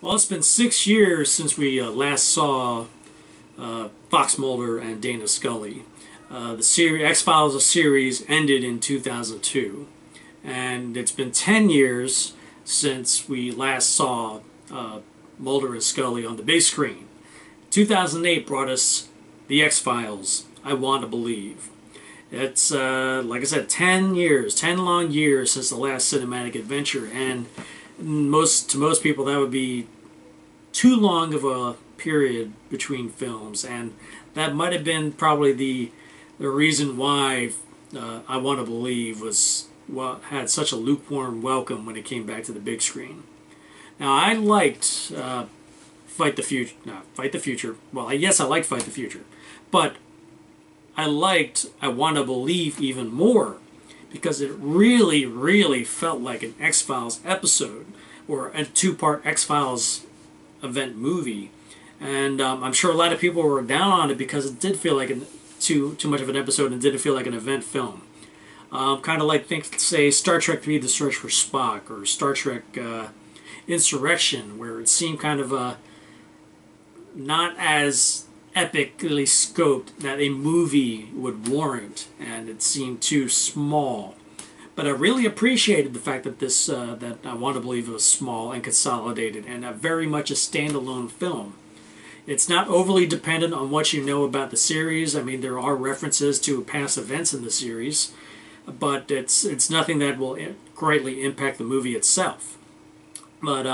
Well, it's been 6 years since we last saw Fox Mulder and Dana Scully. The series X-Files series ended in 2002, and it's been 10 years since we last saw Mulder and Scully on the big screen. 2008 brought us the X-Files, I Want to Believe. It's, like I said, 10 long years since the last cinematic adventure, and to most people that would be too long of a period between films, and that might have been probably the reason why I Want to Believe had such a lukewarm welcome when it came back to the big screen. Now, I liked Fight the Future. Well, yes, I liked Fight the Future, but I liked I Want to Believe even more because it really, really felt like an X-Files episode or a two-part X-Files event movie. And I'm sure a lot of people were down on it because it did feel like too much of an episode and didn't feel like an event film. Kind of like, say, Star Trek III: The Search for Spock, or Star Trek Insurrection, where it seemed kind of not as epically scoped that a movie would warrant, and it seemed too small. But I really appreciated the fact that that I Want to Believe was small and consolidated and very much a standalone film. It's not overly dependent on what you know about the series. I mean, there are references to past events in the series, but it's nothing that will greatly impact the movie itself. But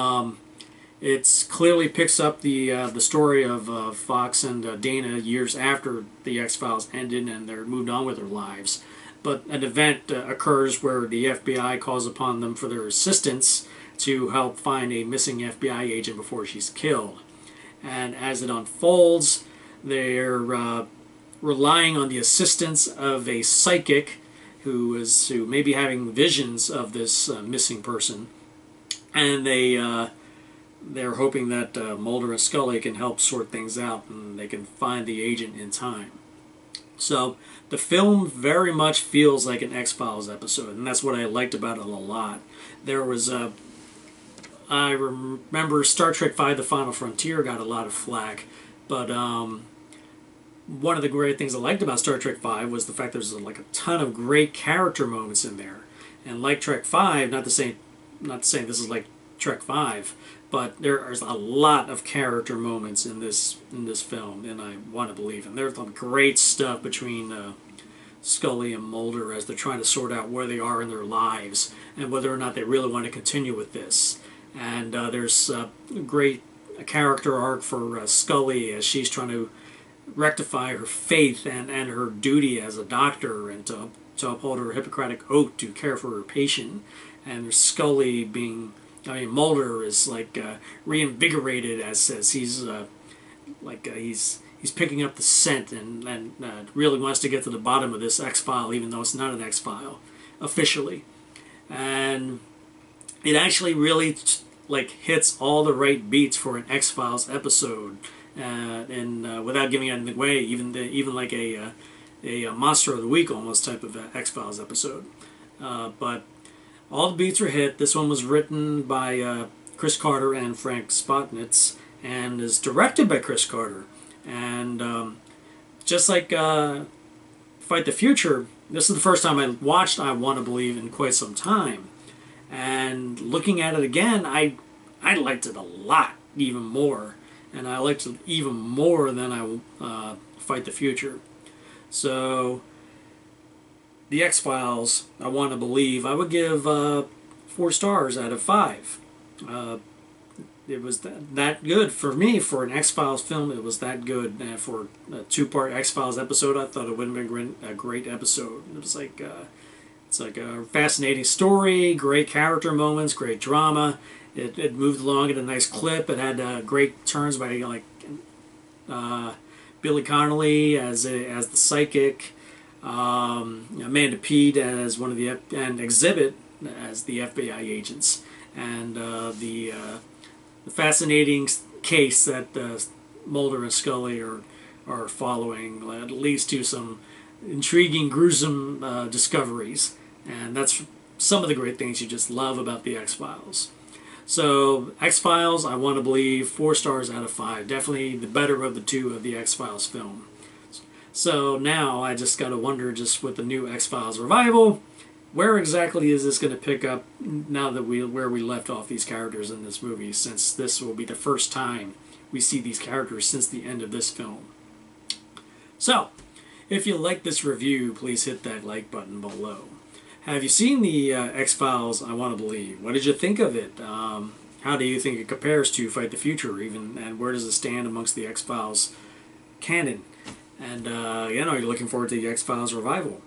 it clearly picks up the story of Fox and Dana years after the X-Files ended and they're moved on with their lives. But an event occurs where the FBI calls upon them for their assistance to help find a missing FBI agent before she's killed. And as it unfolds, they're relying on the assistance of a psychic who may be having visions of this missing person, and they're hoping that Mulder and Scully can help sort things out and they can find the agent in time. So the film very much feels like an X-Files episode, and that's what I liked about it a lot. There was I remember Star Trek V: The Final Frontier got a lot of flack, but one of the great things I liked about Star Trek V was the fact there's like a ton of great character moments in there. And like Trek V, not to say this is like Trek V, but there's a lot of character moments in this film, and I Want to Believe. And there's some great stuff between Scully and Mulder as they're trying to sort out where they are in their lives and whether or not they really want to continue with this. And there's a great character arc for Scully as she's trying to rectify her faith and her duty as a doctor and to uphold her Hippocratic oath to care for her patient. And there's Scully Mulder is like reinvigorated as he's he's picking up the scent and really wants to get to the bottom of this X-File, even though it's not an X-File officially. And it actually really hits all the right beats for an X-Files episode, and without giving anything away, even like a Monster of the Week almost type of X-Files episode. But all the beats were hit. This one was written by Chris Carter and Frank Spotnitz, and is directed by Chris Carter. And just like Fight the Future, this is the first time I watched I Want to Believe in quite some time. And looking at it again, I liked it a lot, even more. And I liked it even more than I Fight the Future. So the X-Files, I Want to Believe, I would give 4 stars out of 5. It was that good for me. For an X-Files film, it was that good. And for a 2-part X-Files episode, I thought it would have been a great episode. It was like it's like a fascinating story, great character moments, great drama. It moved along at a nice clip. It had great turns by Billy Connolly as the psychic, Amanda Peet as one of and Exhibit as the FBI agents, and the fascinating case that Mulder and Scully are following leads to some intriguing, gruesome discoveries. And that's some of the great things you just love about the X-Files. So X-Files, I want to believe 4 stars out of 5. Definitely the better of the two of the X-Files film. So now I just got to wonder, just with the new X-Files revival, where exactly is this going to pick up now that where we left off these characters in this movie, since this will be the first time we see these characters since the end of this film. So, if you like this review, please hit that like button below. Have you seen the X-Files I Want to Believe? What did you think of it? How do you think it compares to Fight the Future, even, and where does it stand amongst the X-Files canon? And, you're looking forward to the X-Files revival.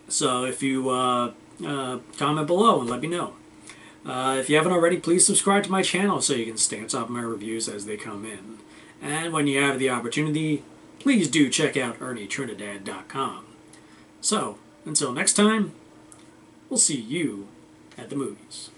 So if you comment below and let me know. If you haven't already, please subscribe to my channel so you can stay on top of my reviews as they come in. And when you have the opportunity, please do check out ErnieTrinidad.com. So, until next time, we'll see you at the movies.